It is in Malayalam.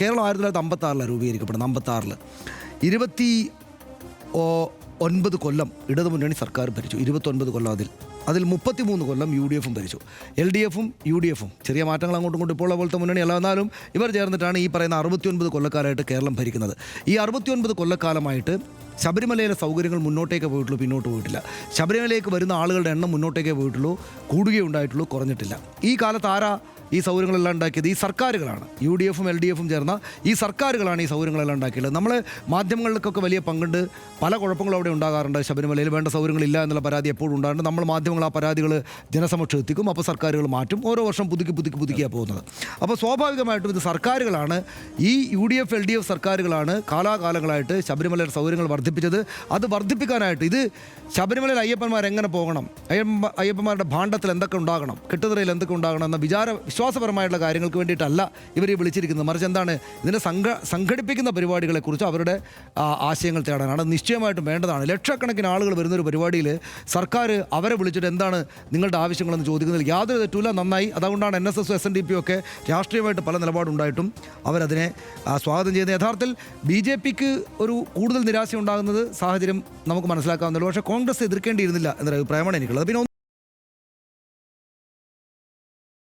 കേരളം 1956 രൂപീകരിക്കപ്പെടുന്നത്. 1956 29 കൊല്ലം ഇടതുമുന്നണി സർക്കാർ ഭരിച്ചു. 29 കൊല്ലം അതിൽ 33 കൊല്ലം UDF ഭരിച്ചു. LDF-ഉം UDF-ഉം ചെറിയ മാറ്റങ്ങൾ അങ്ങോട്ടും ഇങ്ങോട്ടും ഇപ്പോൾ പോലത്തെ മുന്നണി അല്ല, എന്നാലും ഇവർ ചേർന്നിട്ടാണ് ഈ പറയുന്ന 69 കൊല്ലക്കാലമായിട്ട് കേരളം ഭരിക്കുന്നത്. ഈ 69 കൊല്ലക്കാലമായിട്ട് ശബരിമലയിലെ സൗകര്യങ്ങൾ മുന്നോട്ടേക്ക് പോയിട്ടുള്ളൂ, പിന്നോട്ട് പോയിട്ടില്ല. ശബരിമലയിലേക്ക് വരുന്ന ആളുകളുടെ എണ്ണം മുന്നോട്ടേക്കേ പോയിട്ടുള്ളൂ, കൂടുകയുണ്ടായിട്ടുള്ളൂ, കുറഞ്ഞിട്ടില്ല. ഈ കാലത്ത് ആരാ ഈ സൗകര്യങ്ങളെല്ലാം ഉണ്ടാക്കിയത്? ഈ സർക്കാരുകളാണ്. UDF-ഉം LDF-ഉം ചേർന്ന ഈ സർക്കാരുകളാണ് ഈ സൗകര്യങ്ങളെല്ലാം ഉണ്ടാക്കിയത്. നമ്മൾ മാധ്യമങ്ങൾക്കൊക്കെ വലിയ പങ്കുണ്ട്. പല കുഴപ്പങ്ങളും അവിടെ ഉണ്ടാകാറുണ്ട്. ശബരിമലയിൽ വേണ്ട സൗകര്യങ്ങളില്ല എന്നുള്ള പരാതി എപ്പോഴും ഉണ്ടാകുന്നുണ്ട്. നമ്മൾ മാധ്യമങ്ങൾ ആ പരാതികൾ ജനസമക്ഷം എത്തിക്കും. അപ്പോൾ സർക്കാരുകൾ മാറ്റും. ഓരോ വർഷം പുതുക്കിയാണ് പോകുന്നത്. അപ്പോൾ സ്വാഭാവികമായിട്ടും ഇത് സർക്കാരുകളാണ്, ഈ UDF LDF സർക്കാരുകളാണ് കാലാകാലങ്ങളായിട്ട് ശബരിമലയുടെ സൗകര്യങ്ങൾ വർദ്ധിപ്പിച്ചത്. അത് വർദ്ധിപ്പിക്കാനായിട്ട് ഇത് ശബരിമലയിൽ അയ്യപ്പന്മാർ എങ്ങനെ പോകണം, അയ്യപ്പന്മാരുടെ ഭാണ്ഡത്തിൽ എന്തൊക്കെ ഉണ്ടാകണം, കെട്ടുതറയിൽ എന്തൊക്കെ ഉണ്ടാകണം എന്ന വിശ്വാസപരമായിട്ടുള്ള കാര്യങ്ങൾക്ക് വേണ്ടിയിട്ടല്ല ഇവർ വിളിച്ചിരിക്കുന്നത്. മറിച്ച് എന്താണ്, ഇതിനെ സംഘടിപ്പിക്കുന്ന പരിപാടികളെക്കുറിച്ച് അവരുടെ ആശയങ്ങൾ തേടാനാണ്. നിശ്ചയമായിട്ടും വേണ്ടതാണ്. ലക്ഷക്കണക്കിന് ആളുകൾ വരുന്നൊരു പരിപാടിയിൽ സർക്കാർ അവരെ വിളിച്ചിട്ട് എന്താണ് നിങ്ങളുടെ ആവശ്യങ്ങളെന്ന് ചോദിക്കുന്നതിൽ യാതൊരു തെറ്റുമില്ല. നന്നായി. അതുകൊണ്ടാണ് NSS SNDP ഒക്കെ രാഷ്ട്രീയമായിട്ട് പല നിലപാടുണ്ടായിട്ടും അവരതിനെ സ്വാഗതം ചെയ്യുന്നത്. യഥാർത്ഥത്തിൽ BJPക്ക് ഒരു കൂടുതൽ നിരാശ ഉണ്ടാകുന്നത് സാഹചര്യം നമുക്ക് മനസ്സിലാക്കാവുന്നല്ലോ. പക്ഷേ കോൺഗ്രസ് എതിർക്കേണ്ടിയിരുന്നില്ല എന്നൊരു അഭിപ്രായമാണ് എനിക്കുള്ളത്. പിന്നെ